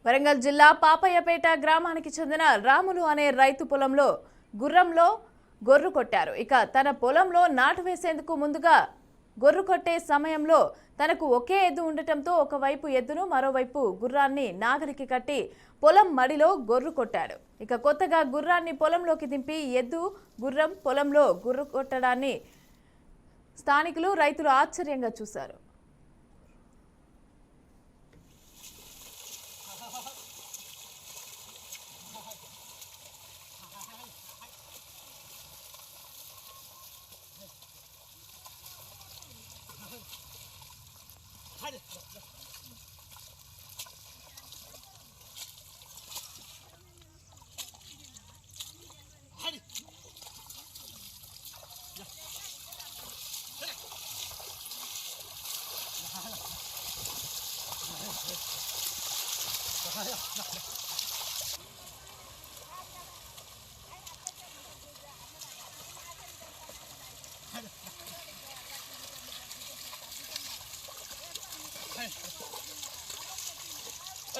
వరంగల్ జిల్లా పాపయ్యపేట గ్రామానికి చెందిన రాములు అనే రైతు పొలంలో గుర్రంలో గొర్రు కొట్టారు. ఇక తన పొలంలో నాటు వేసేందుకు ముందుగా గొర్రు కొట్టే సమయంలో తనకు ఒకే ఎద్దు ఉండటంతో ఒకవైపు ఎద్దును మరోవైపు గుర్రాన్ని నాగలికి కట్టి పొలం మడిలో గొర్రు కొట్టాడు. ఇక కొత్తగా గుర్రాన్ని పొలంలోకి దింపి ఎద్దు గుర్రం పొలంలో గొర్రు కొట్టడాన్ని స్థానికులు రైతులు ఆశ్చర్యంగా చూశారు. Hey!